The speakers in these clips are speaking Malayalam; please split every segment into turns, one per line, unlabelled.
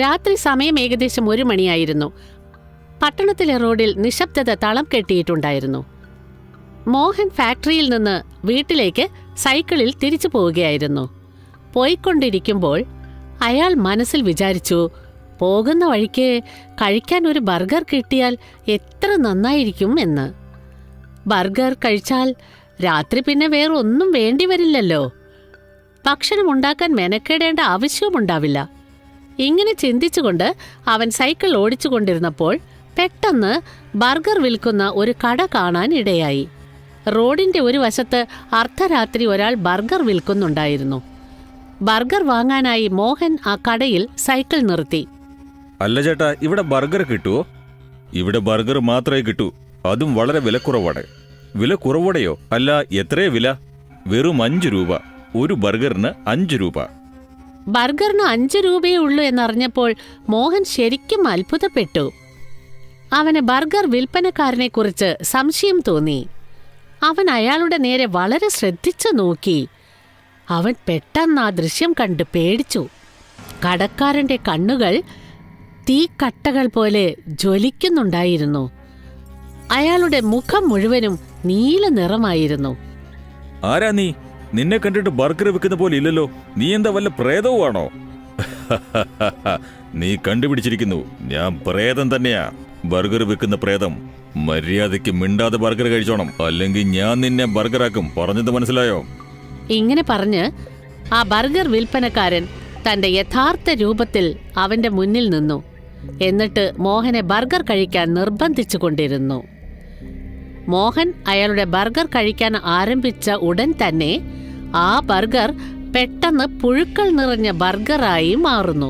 രാത്രി സമയം ഏകദേശം 1 മണിയായിരുന്നു. പട്ടണത്തിലെ റോഡിൽ നിശബ്ദത തളം കെട്ടിയിട്ടുണ്ടായിരുന്നു. മോഹൻ ഫാക്ടറിയിൽ നിന്ന് വീട്ടിലേക്ക് സൈക്കിളിൽ തിരിച്ചു പോവുകയായിരുന്നു. പോയിക്കൊണ്ടിരിക്കുമ്പോൾ അയാൾ മനസ്സിൽ വിചാരിച്ചു, പോകുന്ന വഴിക്ക് കഴിക്കാൻ ഒരു ബർഗർ കിട്ടിയാൽ എത്ര നന്നായിരിക്കും എന്ന്. ബർഗർ കഴിച്ചാൽ രാത്രി പിന്നെ വേറൊന്നും വേണ്ടിവരില്ലല്ലോ. ഭക്ഷണമുണ്ടാക്കാൻ മെനക്കെടേണ്ട ആവശ്യവുമുണ്ടാവില്ല. ഇങ്ങനെ ചിന്തിച്ചുകൊണ്ട് അവൻ സൈക്കിൾ ഓടിച്ചുകൊണ്ടിരുന്നപ്പോൾ പെട്ടെന്ന് ബർഗർ വിൽക്കുന്ന ഒരു കട കാണാൻ ഇടയായി. റോഡിന്റെ ഒരു വശത്ത് അർദ്ധരാത്രി ഒരാൾ ബർഗർ വിൽക്കുന്നുണ്ടായിരുന്നു. ബർഗർ വാങ്ങാനായി മോഹൻ ആ കടയിൽ സൈക്കിൾ നിർത്തി.
അല്ല ചേട്ടാ, ഇവിടെ ബർഗർ കിട്ടുമോ? ഇവിടെ ബർഗർ മാത്രമേ കിട്ടൂ, അതും വളരെ വിലക്കുറവാണ്. വില കുറവോടെയോ? അല്ല, എത്രയേ വില? വെറും 5 രൂപ. ഒരു ബർഗറിന് 5 രൂപ.
ബർഗറിന് 5 രൂപയേ ഉള്ളൂ എന്നറിഞ്ഞപ്പോൾ മോഹൻ ശരിക്കും അത്ഭുതപ്പെട്ടു. അവന് ബർഗർ വിൽപ്പനക്കാരനെക്കുറിച്ച് സംശയം തോന്നി. അവൻ അയാളുടെ നേരെ വളരെ ശ്രദ്ധിച്ചു നോക്കി. അവൻ പെട്ടെന്ന് ആ ദൃശ്യം കണ്ട് പേടിച്ചു. കടക്കാരന്റെ കണ്ണുകൾ തീക്കട്ടകൾ പോലെ ജ്വലിക്കുന്നുണ്ടായിരുന്നു. അയാളുടെ മുഖം മുഴുവനും നീല നിറമായിരുന്നു.
ആരാ നീ? നിന്നെ കണ്ടിട്ട് ബർഗർ വെക്കുന്ന പോലെ ഇല്ലല്ലോ. നീ എന്താ വല്ല പ്രേതവുമാണോ? നീ കണ്ടുപിടിച്ചിരിക്കുന്നു, ഞാൻ പ്രേതം തന്നെയാ. ബർഗർ വെക്കുന്ന പ്രേതം. മര്യാദയ്ക്ക് മിണ്ടാതെ ബർഗർ കഴിച്ചോണം, അല്ലെങ്കിൽ ഞാൻ നിന്നെ ബർഗറാക്കും. പറഞ്ഞത് മനസ്സിലായോ?
ഇങ്ങനെ പറഞ്ഞ് ആ ബർഗർ വിൽപ്പനക്കാരൻ തന്റെ യഥാർത്ഥ രൂപത്തിൽ അവന്റെ മുന്നിൽ നിന്നു. എന്നിട്ട് മോഹനെ ബർഗർ കഴിക്കാൻ നിർബന്ധിച്ചു കൊണ്ടിരുന്നു. മോഹൻ അയാളുടെ ബർഗർ കഴിക്കാൻ ആരംഭിച്ച ഉടൻ തന്നെ ആ ബർഗർ പെട്ടെന്ന് പുഴുക്കൾ നിറഞ്ഞ ബർഗറായി മാറുന്നു.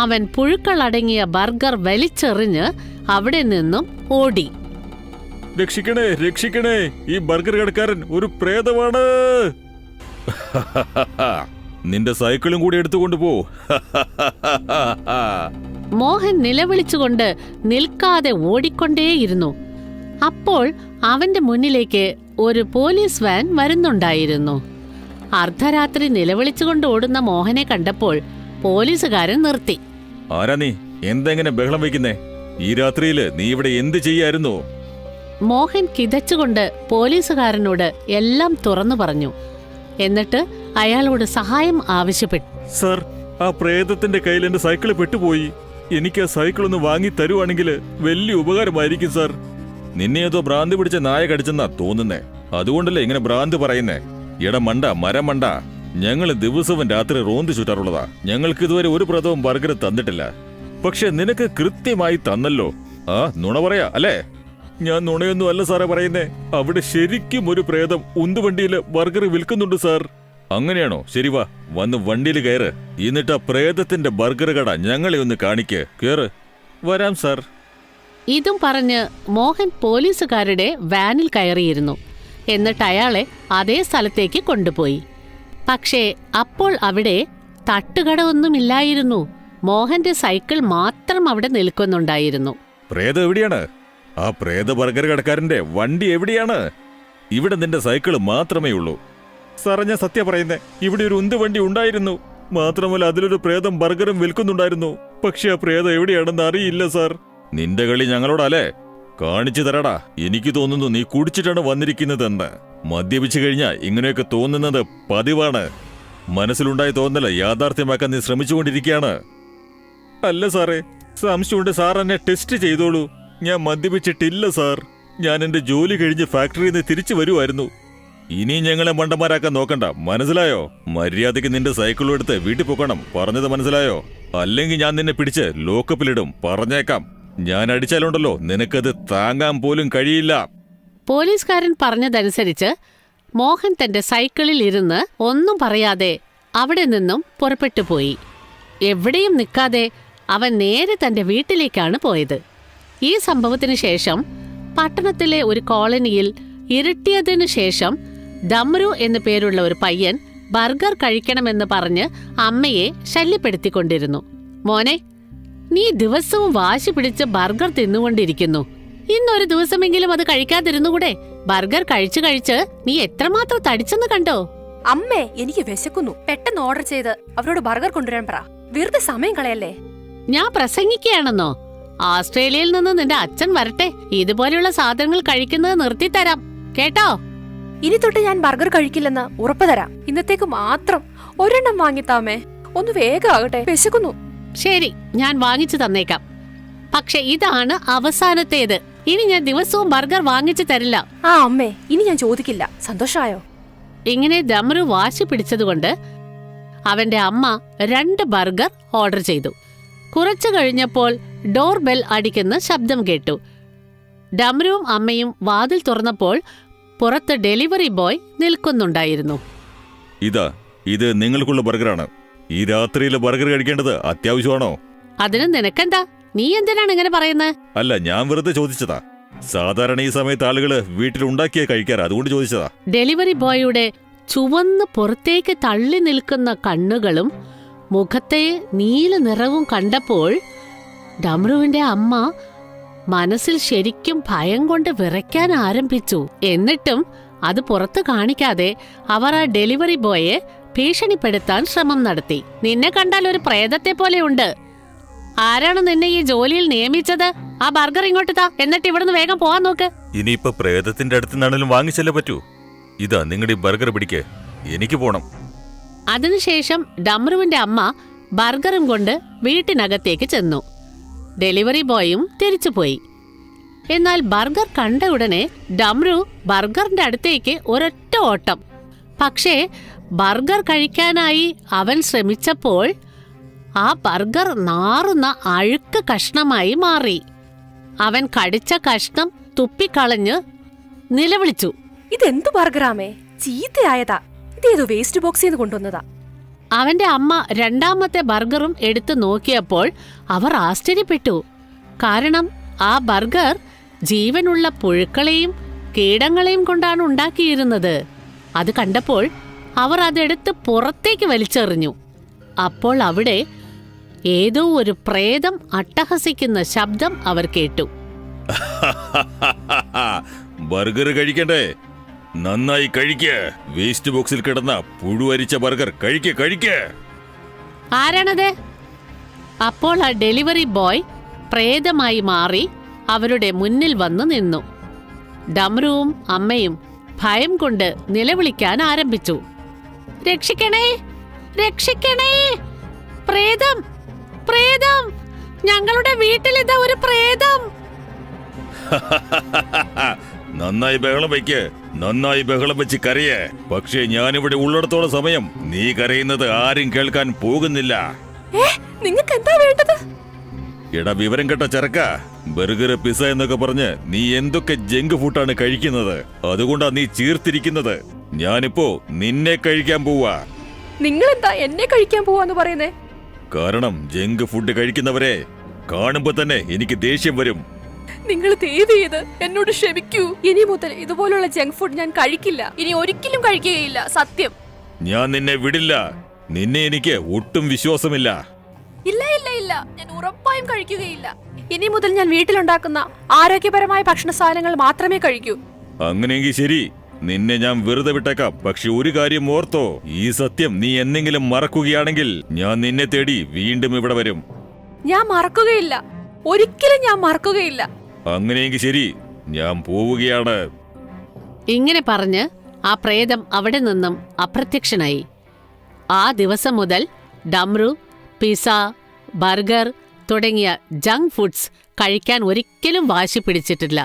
അവൻ പുഴുക്കൾ അടങ്ങിയ ബർഗർ വലിച്ചെറിഞ്ഞ് അവിടെ നിന്നും ഓടി.
രക്ഷിക്കണേ, രക്ഷിക്കണേ, ഈ ബർഗർ കടക്കാരൻ ഒരു പ്രേതമാണ്. നിന്റെ സൈക്കിളും കൂടി എടുത്തുകൊണ്ട് പോ.
മോഹൻ നിലവിളിച്ചുകൊണ്ട് നിൽക്കാതെ ഓടിക്കൊണ്ടേയിരുന്നു. അപ്പോൾ അവന്റെ മുന്നിലേക്ക് ഒരു പോലീസ് വാൻ വരുന്നുണ്ടായിരുന്നു. അർദ്ധരാത്രി നിലവിളിച്ചുകൊണ്ട് ഓടുന്ന മോഹനെ കണ്ടപ്പോൾ പോലീസുകാരൻ നിർത്തി.
ആരാ നീ? എന്തെങ്ങനെ ബഹളം വയ്ക്കുന്നേ? ഈ രാത്രിയില് നീ ഇവിടെ എന്ത് ചെയ്യായിരുന്നു?
മോഹൻ കിതച്ചുകൊണ്ട് പോലീസുകാരനോട് എല്ലാം തുറന്നു പറഞ്ഞു. എന്നിട്ട് അയാളോട് സഹായം ആവശ്യപ്പെട്ടു.
സർ, ആ പ്രേതത്തിന്റെ കയ്യിൽ എന്റെ സൈക്കിള് പെട്ടുപോയി. എനിക്ക് ആ സൈക്കിൾ ഒന്ന് വാങ്ങി തരുവാണെങ്കിൽ വലിയ ഉപകാരമായിരിക്കും സർ. നിന്നെ ഏതോ ഭ്രാന്തി പിടിച്ച നായ കടിച്ചെന്നാ തോന്നുന്നേ. അതുകൊണ്ടല്ലേ ഇങ്ങനെ ഭ്രാന്ത് പറയുന്നേ? മണ്ട, മരം മണ്ട. ഞങ്ങള് ദിവസവും രാത്രി റോന്ത് ചുറ്റാറുള്ളതാ. ഞങ്ങൾക്ക് ഇതുവരെ ഒരു പ്രേതവും ബർഗർ തന്നിട്ടില്ല. പക്ഷെ നിനക്ക് കൃത്യമായി തന്നല്ലോ. ആ, നുണ പറയാ അല്ലേ? ഞാൻ നുണയൊന്നും അല്ല സാറേ പറയുന്നേ. അവിടെ ശരിക്കും ഒരു പ്രേതം ഉന്തുവണ്ടിയില് ബർഗർ വിൽക്കുന്നുണ്ട് സാർ. അങ്ങനെയാണോ? ശരി, വാ, വന്ന് വണ്ടിയിൽ കയറ്. എന്നിട്ട് ആ പ്രേതത്തിന്റെ ബർഗർ കട ഞങ്ങളെ ഒന്ന് കാണിക്ക്. കേറ്. വരാം സാർ.
ഇതും പറഞ്ഞ് മോഹൻ പോലീസുകാരുടെ വാനിൽ കയറിയിരുന്നു. എന്നിട്ട് അയാളെ അതേ സ്ഥലത്തേക്ക് കൊണ്ടുപോയി. പക്ഷേ അപ്പോൾ അവിടെ തട്ടുകട ഒന്നുമില്ലായിരുന്നു. മോഹന്റെ സൈക്കിൾ മാത്രം അവിടെ നിൽക്കുന്നുണ്ടായിരുന്നു.
പ്രേതം എവിടെയാണ്? ആ പ്രേത ബർഗർ കടക്കാരന്റെ വണ്ടി എവിടെയാണ്? ഇവിടെ നിന്റെ സൈക്കിള് മാത്രമേ ഉള്ളൂ. സാറേ, ഞാൻ സത്യം പറയുന്നേ. ഇവിടെ ഒരു ഉന്തുവണ്ടി ഉണ്ടായിരുന്നു. മാത്രമല്ല അതിലൊരു പ്രേതം ബർഗറും വിൽക്കുന്നുണ്ടായിരുന്നു. പക്ഷെ ആ പ്രേതം എവിടെയാണെന്ന് അറിയില്ല സാർ. നിന്റെ കളി ഞങ്ങളോടല്ലേ? കാണിച്ചു തരാടാ. എനിക്ക് തോന്നുന്നു നീ കുടിച്ചിട്ടാണ് വന്നിരിക്കുന്നതെന്ന്. മദ്യപിച്ചു കഴിഞ്ഞാൽ ഇങ്ങനെയൊക്കെ തോന്നുന്നത് പതിവാണ്. മനസ്സിലുണ്ടായി തോന്നല യാഥാർത്ഥ്യമാക്കാൻ നീ ശ്രമിച്ചുകൊണ്ടിരിക്കുകയാണ്. അല്ല സാറേ, സംശയമുണ്ട്. സാർ എന്നെ ടെസ്റ്റ് ചെയ്തോളൂ. ഞാൻ മദ്യപിച്ചിട്ടില്ല സാർ. ഞാൻ എന്റെ ജോലി കഴിഞ്ഞ് ഫാക്ടറിയിൽ നിന്ന് തിരിച്ചു വരുമായിരുന്നു. ഇനി ഞങ്ങളെ മണ്ടന്മാരാക്കാൻ നോക്കണ്ട, മനസ്സിലായോ? മര്യാദയ്ക്ക് നിന്റെ സൈക്കിളും എടുത്ത് വീട്ടിൽ പോക്കണം. പറഞ്ഞത് മനസ്സിലായോ? അല്ലെങ്കിൽ ഞാൻ നിന്നെ പിടിച്ച് ലോക്കപ്പിലിടും. പറഞ്ഞേക്കാം. ഞാൻ അടിച്ചാലുണ്ടല്ലോ നിനക്കത് താങ്ങാൻ പോലും കഴിയില്ല.
പോലീസുകാരൻ പറഞ്ഞതനുസരിച്ച് മോഹൻ തന്റെ സൈക്കിളിൽ ഇരുന്ന് ഒന്നും പറയാതെ അവിടെ നിന്നും പുറപ്പെട്ടു പോയി. എവിടെയും നിൽക്കാതെ അവൻ നേരെ തന്റെ വീട്ടിലേക്കാണ് പോയത്. ഈ സംഭവത്തിനു ശേഷം പട്ടണത്തിലെ ഒരു കോളനിയിൽ ഇരുട്ടിയതിനു ശേഷം ഡമ്രു എന്നു പേരുള്ള ഒരു പയ്യൻ ബർഗർ കഴിക്കണമെന്ന് പറഞ്ഞ് അമ്മയെ ശല്യപ്പെടുത്തിക്കൊണ്ടിരുന്നു. മോനെ, നീ ദിവസവും വാശി പിടിച്ച് ബർഗർ തിന്നുകൊണ്ടിരിക്കുന്നു. ഇന്നൊരു ദിവസമെങ്കിലും അത് കഴിക്കാതിരുന്നുകൂടെ? ബർഗർ കഴിച്ചു കഴിച്ച് നീ എത്രമാത്രം തടിച്ചെന്ന് കണ്ടോ?
അമ്മേ, എനിക്ക് വിശക്കുന്നു. പെട്ടെന്ന് ഓർഡർ ചെയ്ത് അവരോട് ബർഗർ കൊണ്ടുവരാൻ പറ. വെറുതെ സമയം കളയല്ലേ.
ഞാൻ പ്രസംഗിക്കുകയാണെന്നോ? ഓസ്ട്രേലിയയിൽ നിന്ന് നിന്റെ അച്ഛൻ വരട്ടെ, ഇതുപോലെയുള്ള സാധനങ്ങൾ കഴിക്കുന്നത് നിർത്തിത്തരാം, കേട്ടോ?
ഇനി തൊട്ട് ഞാൻ ബർഗർ കഴിക്കില്ലെന്ന് ഉറപ്പ് തരാം. ഇന്നത്തേക്ക് മാത്രം ഒരെണ്ണം വാങ്ങിത്താമേ. ഒന്ന് വേഗം ആകട്ടെ, വിശക്കുന്നു.
ശരി, ഞാൻ വാങ്ങിച്ചു തന്നേക്കാം. പക്ഷെ ഇതാണ് അവസാനത്തേത്. ഇനി ഞാൻ ദിവസവും ബർഗർ വാങ്ങിച്ചു തരില്ല.
ആ അമ്മേ, ഇനി ഞാൻ ചോദിക്കില്ല. സന്തോഷായോ?
ഇങ്ങനെ ഡംറു വാശി പിടിച്ചതുകൊണ്ട് അവന്റെ അമ്മ 2 ബർഗർ ഓർഡർ ചെയ്തു. കുറച്ചു കഴിഞ്ഞപ്പോൾ ഡോർ ബെൽ അടിക്കുന്ന ശബ്ദം കേട്ടു. ഡംറുവും അമ്മയും വാതിൽ തുറന്നപ്പോൾ പുറത്ത് ഡെലിവറി ബോയ് നിൽക്കുന്നുണ്ടായിരുന്നു.
ഇത് നിങ്ങൾക്കുള്ള ബർഗറാണ്. ഈ രാത്രിയിലെ ബർഗർ കഴിക്കേണ്ടത് അത്യാവശ്യമാണോ?
അതിന് നിനക്കെന്താ? നീ എന്തിനാണ് ഇങ്ങനെ പറയുന്നത്?
അല്ല, ഞാൻ വെറുതെ ചോദിച്ചതാ. സാധാരണ ഈ സമയത്ത് ആളുകള് വീട്ടിൽ ഉണ്ടാക്കിയ കഴിക്കാറ്, അതുകൊണ്ട് ചോദിച്ചതാ.
ഡെലിവറി ബോയുടെ ചുവന്ന് പുറത്തേക്ക് തള്ളി നിൽക്കുന്ന കണ്ണുകളും മുഖത്തെ നീല നിറവും കണ്ടപ്പോൾ ഡംറുവിന്റെ അമ്മ മനസ്സിൽ ശരിക്കും ഭയം കൊണ്ട് വിറയ്ക്കാൻ ആരംഭിച്ചു. എന്നിട്ടും അത് പുറത്തു കാണിക്കാതെ അവർ ആ ഡെലിവറി ബോയെ ഭീഷണിപ്പെടുത്താൻ ശ്രമം നടത്തി. നിന്നെ കണ്ടാൽ ഒരു പ്രേതത്തെ പോലെയുണ്ട്. ആരാണ് നിന്നെ ഈ ജോലിയിൽ നിയമിച്ചത്? ആ ബർഗർ ഇങ്ങോട്ട് താ, എന്നിട്ട് ഇവിടുന്ന് വേഗം പോവാൻ നോക്ക്.
ഇനിയിപ്പോ പ്രേതത്തിന്റെ അടുത്ത് നിന്നാണെങ്കിലും വാങ്ങിച്ചല്ലേ പറ്റൂ. ഇതാ നിങ്ങളുടെ ബർഗർ പിടിക്ക്, എനിക്ക് പോണം.
അതിനുശേഷം ഡംറുവിന്റെ അമ്മ ബർഗറും കൊണ്ട് വീട്ടിനകത്തേക്ക് ചെന്നു. ഡെലിവറി ബോയും തിരിച്ചുപോയി. എന്നാൽ ബർഗർ കണ്ട ഉടനെ ഡംറു ബർഗറിന്റെ അടുത്തേക്ക് ഒരൊറ്റ ഓട്ടം. പക്ഷേ ബർഗർ കഴിക്കാനായി അവൻ ശ്രമിച്ചപ്പോൾ ആ ബർഗർ നാറുന്ന അഴുക്ക് കഷ്ണമായി മാറി. അവൻ കടിച്ച കഷ്ണം തുപ്പിക്കളഞ്ഞ് നിലവിളിച്ചു.
ഇതെന്തു ബർഗറാമേ? ചീത്തയായതാ. ഇതേതോ വേസ്റ്റ് ബോക്സിൽ നിന്ന് കൊണ്ടുവന്നതാ.
അവന്റെ അമ്മ 2ാമത്തെ ബർഗറും എടുത്തു നോക്കിയപ്പോൾ അവർ ആശ്ചര്യപ്പെട്ടു. കാരണം ആ ബർഗർ ജീവനുള്ള പുഴുക്കളെയും കീടങ്ങളെയും കൊണ്ടാണ് ഉണ്ടാക്കിയിരുന്നത്. അത് കണ്ടപ്പോൾ അവർ അതെടുത്ത് പുറത്തേക്ക് വലിച്ചെറിഞ്ഞു. അപ്പോൾ അവിടെ ഏതോ ഒരു പ്രേതം അട്ടഹസിക്കുന്ന ശബ്ദം അവർ കേട്ടു.
ബർഗർ കഴിക്കണ്ടേ? നന്നായി കഴിക്ക്. വേസ്റ്റ് ബോക്സിൽ കിടന്ന പുഴുവരിച്ച ബർഗർ കഴിക്ക്.
ആരാണത്? അപ്പോൾ ആ ഡെലിവറി ബോയ് പ്രേതമായി മാറി അവരുടെ മുന്നിൽ വന്നു നിന്നു. ഡംറുവും അമ്മയും ഭയം കൊണ്ട് നിലവിളിക്കാൻ ആരംഭിച്ചു. രക്ഷിക്കണേ, രക്ഷിക്കണേ! പ്രേതം, പ്രേതം! ഞങ്ങളുടെ വീട്ടിലിതാ ഒരു പ്രേതം!
നന്നായി ബഹളം വെച്ച് കരയേ. പക്ഷേ ഞാനിവിടെ ഉള്ളിടത്തോളം സമയം നീ കരയുന്നത് ആരും കേൾക്കാൻ പോകുന്നില്ല.
നിങ്ങൾക്ക് എന്താ വേണ്ടത്?
എടാ വിവരം കേട്ട ചെറുക്ക, ബർഗർ, പിസ്സ എന്നൊക്കെ പറഞ്ഞ് നീ എന്തൊക്കെ ജങ്ക് ഫുഡാണ് കഴിക്കുന്നത്. അതുകൊണ്ടാ നീ ചീർത്തിരിക്കുന്നത്. ഞാനിപ്പോ നിന്നെ കഴിക്കാൻ പോവാ.
നിങ്ങളെന്താ എന്നെ കഴിക്കാൻ പോവാന്ന് പറയുന്നേ?
കാരണം ജങ്ക് ഫുഡ് കഴിക്കുന്നവരെ കാണുമ്പോ തന്നെ എനിക്ക് ദേഷ്യം വരും.
നിങ്ങൾ ദയവ് ചെയ്ത് എന്നോട് ക്ഷമിക്കൂ. ഇനി മുതൽ ഇതുപോലുള്ള ജങ്ക് ഫുഡ് ഞാൻ കഴിക്കില്ല. ഇനി ഒരിക്കലും കഴിക്കുകയില്ല, സത്യം.
ഞാൻ നിന്നെ വിടില്ല. നിന്നെ എനിക്ക് ഒട്ടും വിശ്വാസമില്ല.
ഇല്ല ഇല്ല ഇല്ല, ഞാൻ ഉറപ്പായും കഴിക്കുകയില്ല. ഇനി മുതൽ ഞാൻ വീട്ടിലുണ്ടാക്കുന്ന ആരോഗ്യപരമായ ഭക്ഷണ സാധനങ്ങൾ മാത്രമേ കഴിക്കൂ.
അങ്ങനെയെങ്കിൽ ശരി, നിന്നെ ഞാൻ വെറുതെ വിട്ടേക്കാം. പക്ഷെ ഒരു കാര്യം ഓർത്തോ, ഈ സത്യം നീ എന്തെങ്കിലും മറക്കുകയാണെങ്കിൽ ഞാൻ നിന്നെ തേടി വീണ്ടും ഇവിടെ വരും.
ഞാൻ മറക്കുകയില്ല, ഒരിക്കലും ഞാൻ മറക്കുകയില്ല.
അങ്ങനെയെങ്കിൽ ശരി, ഞാൻ പോവുകയാണ്.
ഇങ്ങനെ പറഞ്ഞ് ആ പ്രേതം അവിടെ നിന്നും അപ്രത്യക്ഷനായി. ആ ദിവസം മുതൽ ഡംറു പിസ്സ, ബർഗർ തുടങ്ങിയ ജങ്ക് ഫുഡ്സ് കഴിക്കാൻ ഒരിക്കലും വാശി പിടിച്ചിട്ടില്ല.